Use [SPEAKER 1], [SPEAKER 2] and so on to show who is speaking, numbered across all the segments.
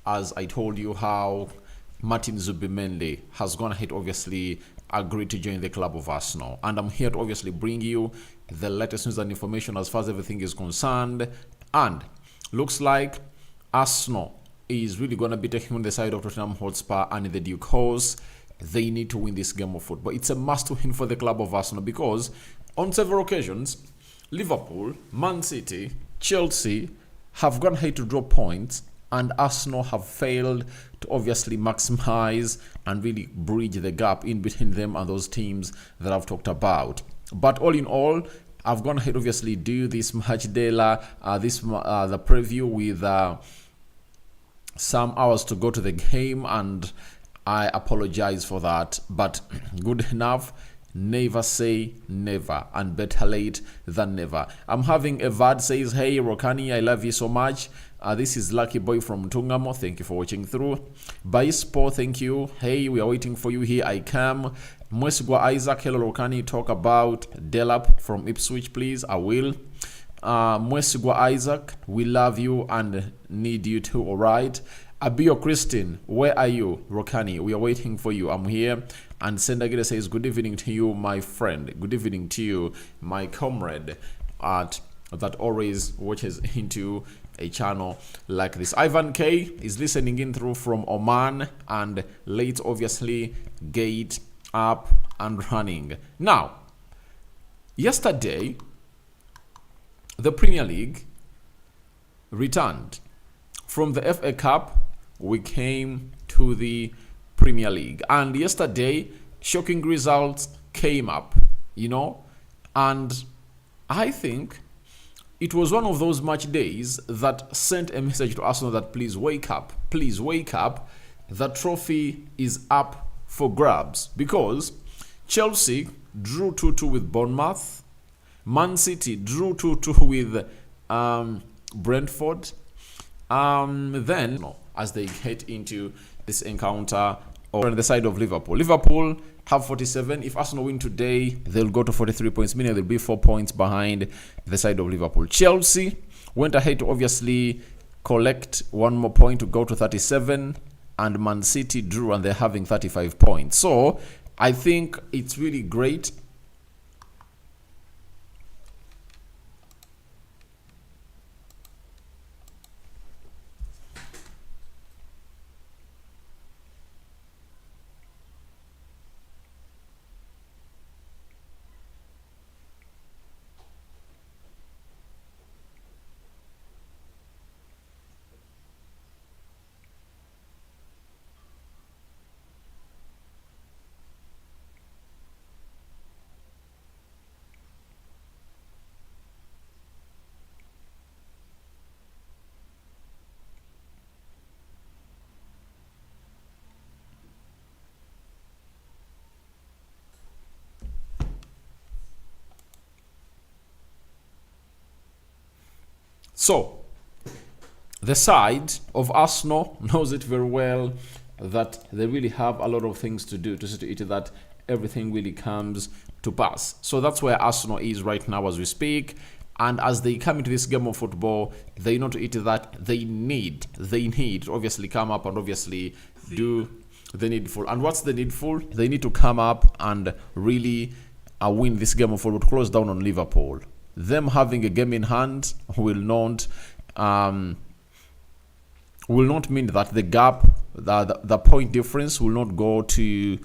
[SPEAKER 1] as I told you how Martin Zubimendi has gone ahead, obviously agreed to join the club of Arsenal. And I'm here to obviously bring you the latest news and information as far as everything is concerned. And looks like Arsenal is really going to be taking on the side of Tottenham Hotspur, and in the due course, they need to win this game of football. It's a must-win for the club of Arsenal because on several occasions, Liverpool, Man City, Chelsea have gone ahead to draw points, and Arsenal have failed to obviously maximize and really bridge the gap in between them and those teams that I've talked about. But all in all, I've gone ahead obviously do this match day, the preview with some hours to go to the game, and I apologize for that, but good enough. Never say never, and better late than never. I'm having a VAD says, hey Rokani, I love you so much. This is Lucky Boy from Tungamo. Thank you for watching through. Baispo, thank you. Hey, we are waiting for you. Here I come. Mwesugwa Isaac, hello Rokani, talk about Delap from Ipswich, please. I will. Mwesugwa Isaac, we love you and need you too, alright. Abio Christine, where are you? Rokani, we are waiting for you. I'm here. And Sendagida says, good evening to you, my friend. Good evening to you, my comrade that always watches into a channel like this. Ivan K is listening in through from Oman, and late obviously gate up and running. Now, yesterday, the Premier League returned. From the FA Cup, we came to the Premier League, and yesterday shocking results came up, and I think it was one of those match days that sent a message to Arsenal that please wake up, the trophy is up for grabs, because Chelsea drew 2-2 with Bournemouth, Man City drew 2-2 with Brentford, then as they head into this encounter on the side of Liverpool have 47. If Arsenal win today, they'll go to 43 points, meaning they'll be 4 points behind the side of Liverpool. Chelsea went ahead to obviously collect one more point to go to 37, and Man City drew and they're having 35 points. So I think it's really great. So, the side of Arsenal knows it very well that they really have a lot of things to do to see to it that everything really comes to pass. So that's where Arsenal is right now as we speak. And as they come into this game of football, they know to it that they need to obviously come up and obviously do the needful. And what's the needful? They need to come up and really win this game of football to close down on Liverpool. Them having a game in hand will not mean that the gap, the point difference will not go to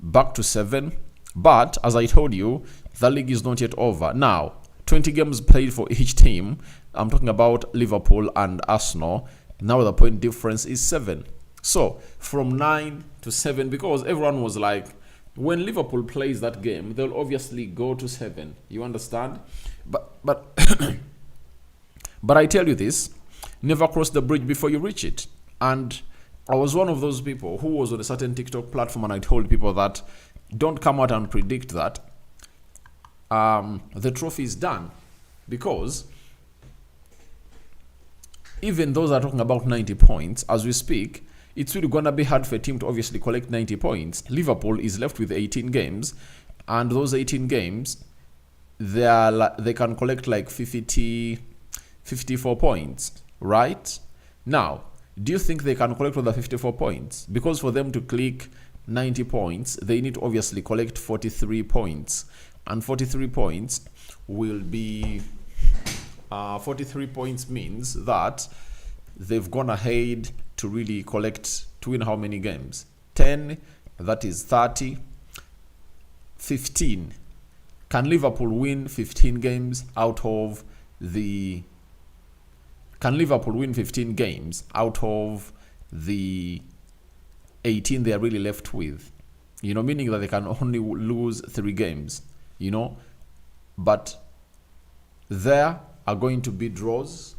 [SPEAKER 1] back to 7. But as I told you, the league is not yet over. Now, 20 games played for each team. I'm talking about Liverpool and Arsenal. Now the point difference is 7. So from 9 to 7, because everyone was like, when Liverpool plays that game, they'll obviously go to 7. You understand? But but I tell you this, never cross the bridge before you reach it. And I was one of those people who was on a certain TikTok platform, and I told people that don't come out and predict that the trophy is done, because even those are talking about 90 points as we speak, it's really going to be hard for a team to obviously collect 90 points. Liverpool is left with 18 games, and those 18 games, they can collect like 54 points, right? Now, Do you think they can collect all the 54 points? Because for them to click 90 points, they need to obviously collect 43 points. And 43 points will be 43 points means that they've gone ahead to really collect, to win how many games? 10, that is 30, 15. Can Liverpool win 15 games out of the... Can Liverpool win 15 games out of the 18 they are really left with? You know, meaning that they can only lose 3 games, you know. But there are going to be draws,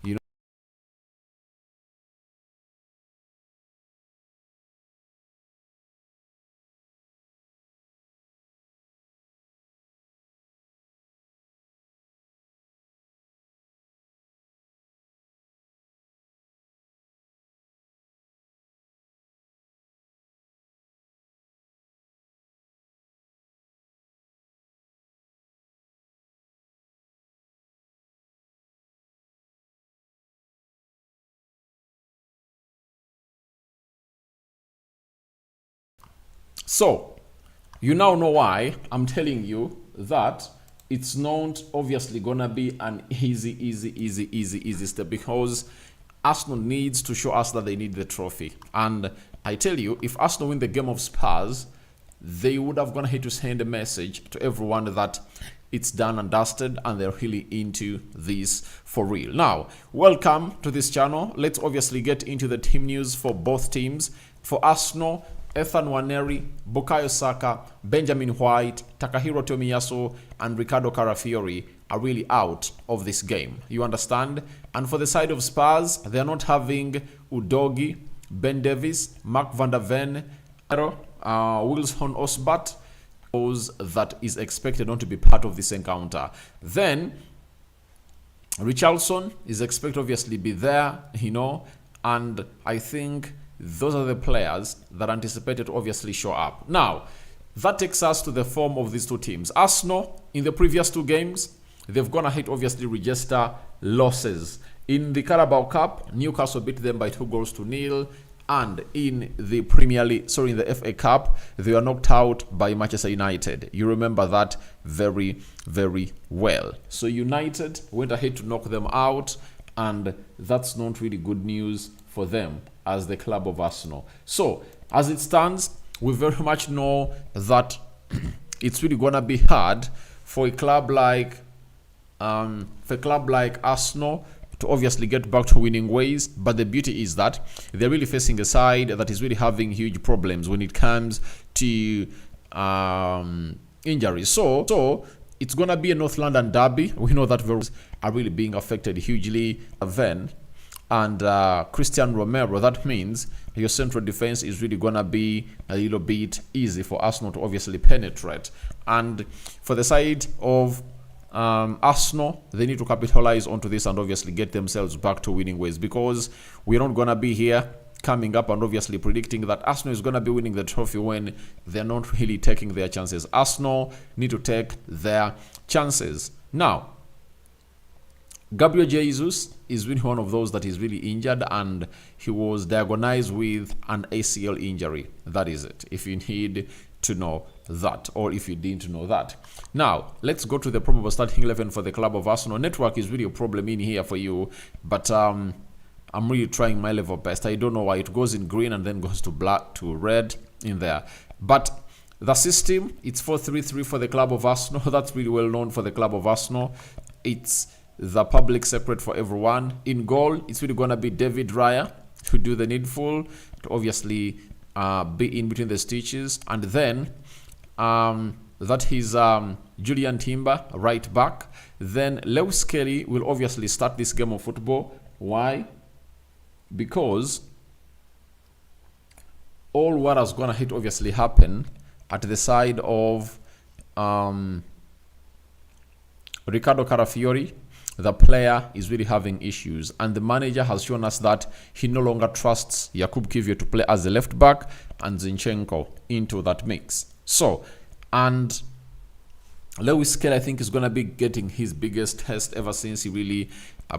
[SPEAKER 1] you know. So, you now know why I'm telling you that it's not obviously gonna be an easy step, because Arsenal needs to show us that they need the trophy. And I tell you, if Arsenal win the game of Spurs, they would have gone ahead to send a message to everyone that it's done and dusted and they're really into this for real. Now, welcome to this channel. Let's obviously get into the team news for both teams. For Arsenal, Ethan Nwaneri, Bukayo Saka, Benjamin White, Takahiro Tomiyasu, and Ricardo Carafiori are really out of this game. You understand? And for the side of Spurs, they're not having Udogi, Ben Davies, Mark van der Ven, Wilson Osbat, that is expected not to be part of this encounter. Then Richarlison is expected obviously be there, you know, and I think those are the players that anticipated to obviously show up. Now, that takes us to the form of these two teams. Arsenal, in the previous 2 games, they've gone ahead to obviously register losses. In the Carabao Cup, Newcastle beat them by 2-0. And in the Premier League, sorry, in the FA Cup, they were knocked out by Manchester United. You remember that very, very well. So United went ahead to knock them out, and that's not really good news for them as the club of Arsenal. So, as it stands, we very much know that it's really gonna be hard for a club like Arsenal to obviously get back to winning ways. But the beauty is that they're really facing a side that is really having huge problems when it comes to injuries. So it's gonna be a North London derby. We know that Wolves are really being affected hugely. Then and Christian Romero, that means your central defense is really gonna be a little bit easy for Arsenal to obviously penetrate. And for the side of Arsenal, they need to capitalize onto this and obviously get themselves back to winning ways, because we're not gonna be here coming up and obviously predicting that Arsenal is gonna be winning the trophy when they're not really taking their chances. Arsenal need to take their chances. Now, Gabriel Jesus is really one of those that is really injured, and he was diagnosed with an ACL injury. That is it, if you need to know that, or if you didn't know that. Now, let's go to the probable starting 11 for the club of Arsenal. Network is really a problem in here for you, but I'm really trying my level best. I don't know why it goes in green and then goes to black to red in there. But the system, it's 4-3-3 for the club of Arsenal. That's really well known for the club of Arsenal. It's the public separate for everyone. In goal, it's really gonna be David Raya to do the needful, to obviously be in between the stitches. And then that is Julian Timber, right back. Then Lewis Kelly will obviously start this game of football. Why? Because all what is gonna hit obviously happen at the side of Ricardo Carafiori. The player is really having issues, and the manager has shown us that he no longer trusts Jakub Kiwior to play as a left back and Zinchenko into that mix. So, and Lewis Kelly, I think, is going to be getting his biggest test ever since he really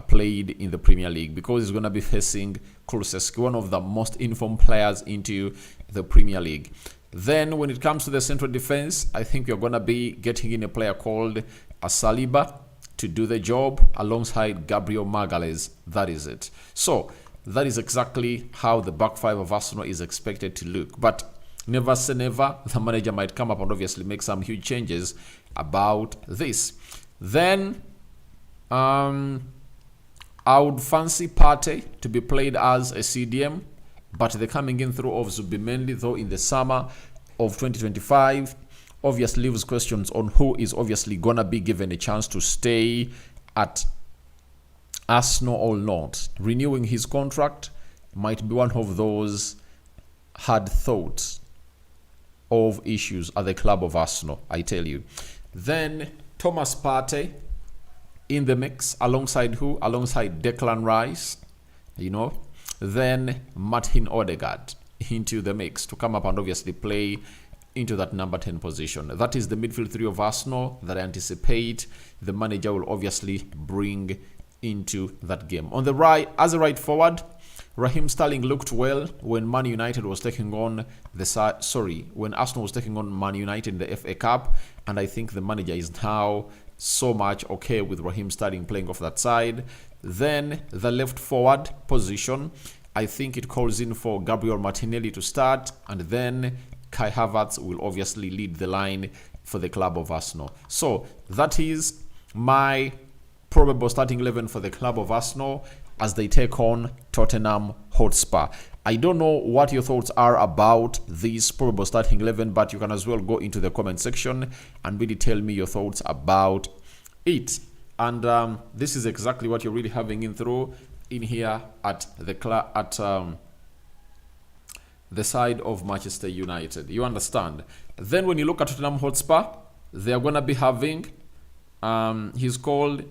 [SPEAKER 1] played in the Premier League, because he's going to be facing Kulusevski, one of the most informed players into the Premier League. Then when it comes to the central defense, I think you're going to be getting in a player called Saliba to do the job alongside Gabriel Magalhaes. That is it. So that is exactly how the back five of Arsenal is expected to look. But never say never. The manager might come up and obviously make some huge changes about this. Then I would fancy Partey to be played as a CDM, but the coming in through of Zubimendi, though, in the summer of 2025, obviously leaves questions on who is obviously going to be given a chance to stay at Arsenal or not. Renewing his contract might be one of those hard thoughts of issues at the club of Arsenal, I tell you. Then Thomas Partey in the mix, alongside who? Alongside Declan Rice, Then Martin Odegaard into the mix to come up and obviously play into that number 10 position. That is the midfield three of Arsenal that I anticipate the manager will obviously bring into that game. On the right, as a right forward, Raheem Sterling looked well when Man United was taking on when Arsenal was taking on Man United in the FA Cup, and I think the manager is now so much okay with Raheem Sterling playing off that side. Then the left forward position, I think it calls in for Gabriel Martinelli to start, and then Kai Havertz will obviously lead the line for the club of Arsenal. So that is my probable starting 11 for the club of Arsenal as they take on Tottenham Hotspur. I don't know what your thoughts are about this probable starting 11, but you can as well go into the comment section and really tell me your thoughts about it. And this is exactly what you're really having in here at the side of Manchester United. You understand? Then when you look at Tottenham Hotspur, they are going to be having, he's called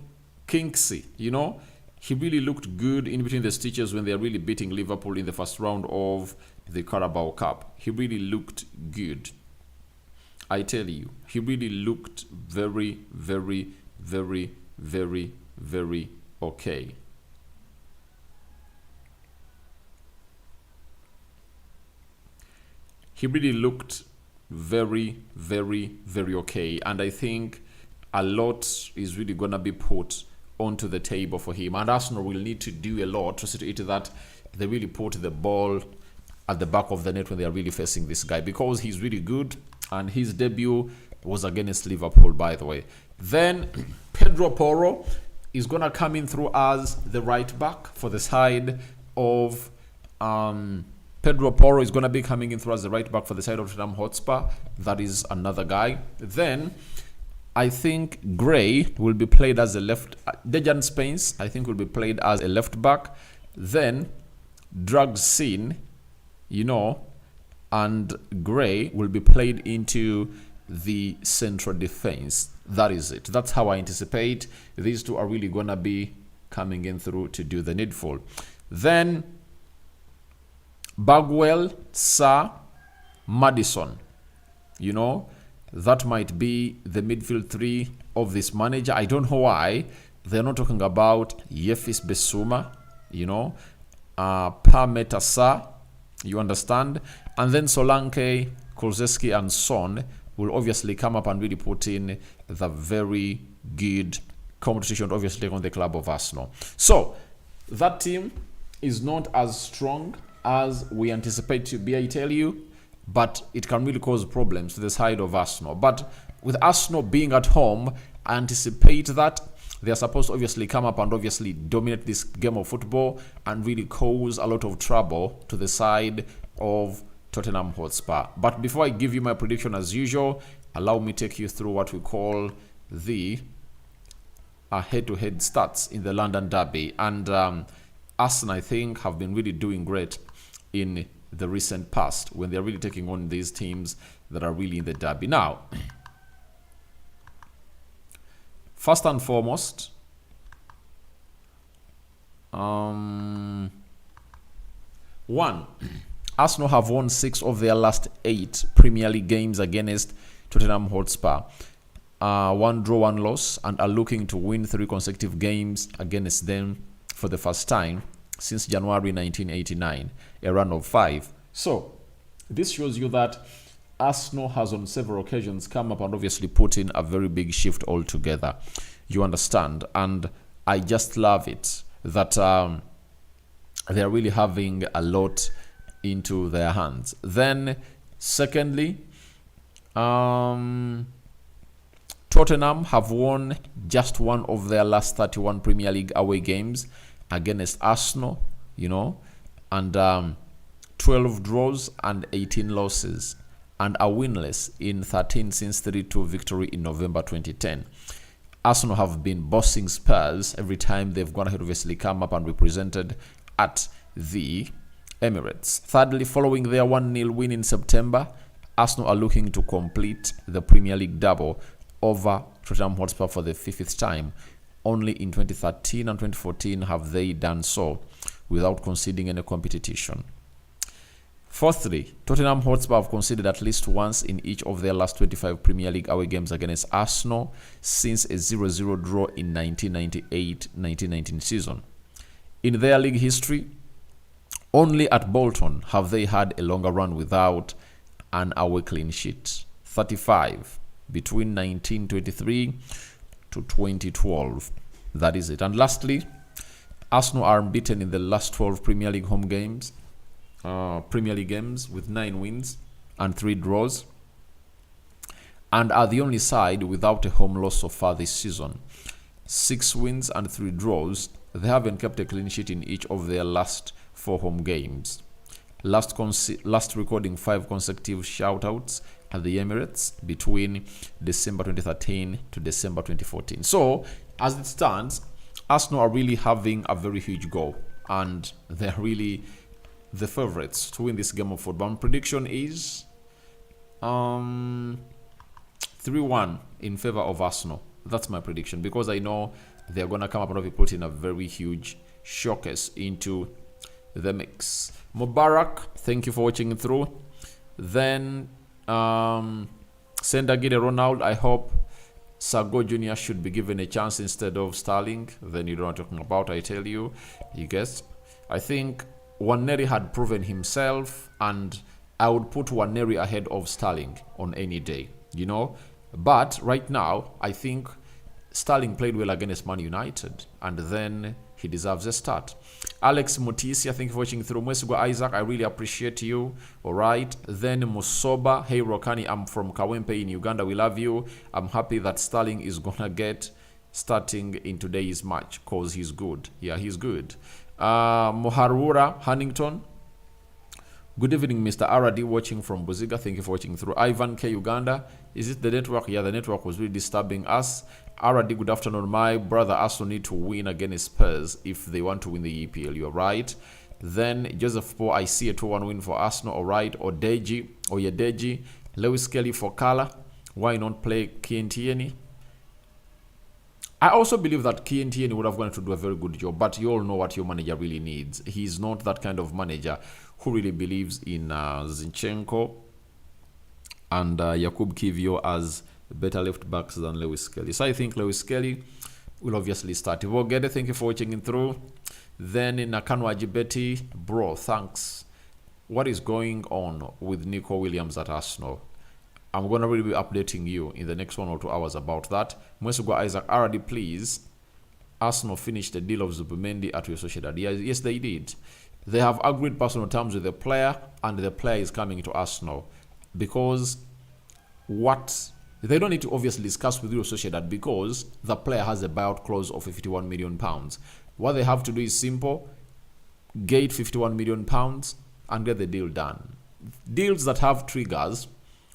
[SPEAKER 1] Kingsley, He really looked good in between the stitches when they are really beating Liverpool in the first round of the Carabao Cup. He really looked good. I tell you, he really looked very, very, very, very, very okay. He really looked very, very, very okay. And I think a lot is really going to be put onto the table for him. And Arsenal will need to do a lot to see to it that they really put the ball at the back of the net when they are really facing this guy, because he's really good. And his debut was against Liverpool, by the way. Then Pedro Porro is going to come in through as the right back for the side of... Pedro Porro is going to be coming in through as the right back for the side of Tottenham Hotspur. That is another guy. Then I think Gray will be played as a left. Dejan Spence, I think, will be played as a left back. Then Dragsin, and Gray will be played into the central defense. That is it. That's how I anticipate these two are really going to be coming in through to do the needful. Then Bagwell, Sarr, Maddison. That might be the midfield three of this manager. I don't know why they're not talking about Yefis Besuma, Parmeta Sarr, you understand? And then Solanke, Kulusevski, and Son will obviously come up and really put in the very good competition, obviously, on the club of Arsenal. So that team is not as strong as we anticipate to be, I tell you, but it can really cause problems to the side of Arsenal. But with Arsenal being at home, I anticipate that they are supposed to obviously come up and obviously dominate this game of football and really cause a lot of trouble to the side of Tottenham Hotspur. But before I give you my prediction as usual, allow me to take you through what we call the head-to-head stats in the London Derby. And Arsenal, I think, have been really doing great in the recent past when they're really taking on these teams that are really in the derby. Now, first and foremost, Arsenal have won 6 of their last 8 Premier League games against Tottenham Hotspur. 1 draw, 1 loss, and are looking to win 3 consecutive games against them for the first time since January 1989, a run of 5. So this shows you that Arsenal has on several occasions come up and obviously put in a very big shift altogether. You understand? And I just love it that they're really having a lot into their hands. Then, secondly, Tottenham have won just one of their last 31 Premier League away games against Arsenal, and 12 draws and 18 losses, and are winless in 13 since 3-2 victory in November 2010. Arsenal have been bossing Spurs every time they've gone ahead, obviously come up and represented at the Emirates. Thirdly, following their 1-0 win in September, Arsenal are looking to complete the Premier League double over Tottenham Hotspur for the 5th time. Only in 2013 and 2014 have they done so without conceding any competition. Fourthly, Tottenham Hotspur have conceded at least once in each of their last 25 Premier League away games against Arsenal since a 0-0 draw in 1998-1919 season. In their league history, only at Bolton have they had a longer run without an away clean sheet, 35 between 1923 to 2012. That is it. And lastly, Arsenal are unbeaten in the last 12 Premier League home games. Premier League games with 9 wins and 3 draws, and are the only side without a home loss so far this season. 6 wins and 3 draws. They haven't kept a clean sheet in each of their last 4 home games. Last recording 5 consecutive shoutouts at the Emirates between December 2013 to December 2014. So, as it stands, Arsenal are really having a very huge goal, and they're really the favorites to win this game of football. My prediction is 3-1 in favor of Arsenal. That's my prediction, because I know they're going to come up and put in a very huge showcase into the mix. Mubarak, thank you for watching it through. Then Sendagide Ronald, I hope Sago Jr. should be given a chance instead of Sterling. Then you know what I'm talking about, I tell you. You guess. I think Waneri had proven himself, and I would put Waneri ahead of Sterling on any day, But right now, I think Sterling played well against Man United, and then he deserves a start. Alex Mutisia, thank you for watching through. Mwesigwa Isaac, I really appreciate you. All right. Then Musoba, hey Rokani, I'm from Kawempe in Uganda. We love you. I'm happy that Sterling is going to get starting in today's match because he's good. Yeah, he's good. Moharura Huntington, good evening, Mr. Aradi, watching from Buziga. Thank you for watching through. Ivan K. Uganda, is it the network? Yeah, the network was really disturbing us. Aradi, good afternoon. My brother Arsenal need to win against Spurs if they want to win the EPL. You're right. Then Joseph Poe, I see a 2-1 win for Arsenal. All right. Oyedeji, Lewis Kelly for Kala. Why not play Kientieni? I also believe that Kientieni would have gone to do a very good job, but you all know what your manager really needs. He's not that kind of manager who really believes in Zinchenko and Jakub Kivio as better left backs than Lewis Kelly. So I think Lewis Kelly will obviously start. Ivogede, thank you for watching it through. Then in Nakano Ajibeti, bro, thanks. What is going on with Nico Williams at Arsenal? I'm going to really be updating you in the next 1 or 2 hours about that. Mwesugwa Isaac, already please. Arsenal finished the deal of Zubimendi at Real Sociedad. Yes, they did. They have agreed personal terms with the player, and the player is coming to Arsenal. Because they don't need to obviously discuss with Real Sociedad, because the player has a buyout clause of £51 million. What they have to do is simple. Gate £51 million and get the deal done. Deals that have triggers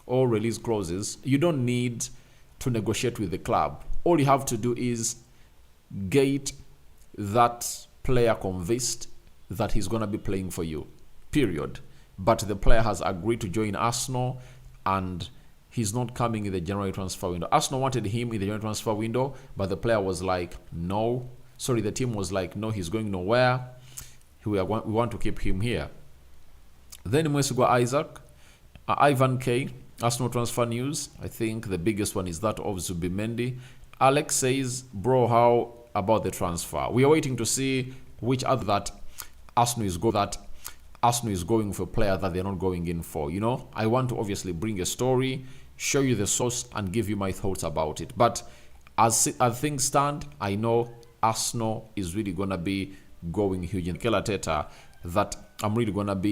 [SPEAKER 1] or release clauses, you don't need to negotiate with the club. All you have to do is gate that player convinced that he's going to be playing for you, period. But the player has agreed to join Arsenal, and he's not coming in the January transfer window. Arsenal wanted him in the January transfer window, but the player was like, no. Sorry, the team was like, no, he's going nowhere. We want to keep him here. Then Mwesugwa Isaac, Ivan K. Arsenal transfer news. I think the biggest one is that of Zubimendi. Alex says, bro, how about the transfer? We are waiting to see which other that Arsenal is going for a player that they're not going in for. You know, I want to obviously bring a story, show you the source, and give you my thoughts about it. But as things stand, I know Arsenal is really gonna be going huge in Mikel Arteta, that I'm really gonna be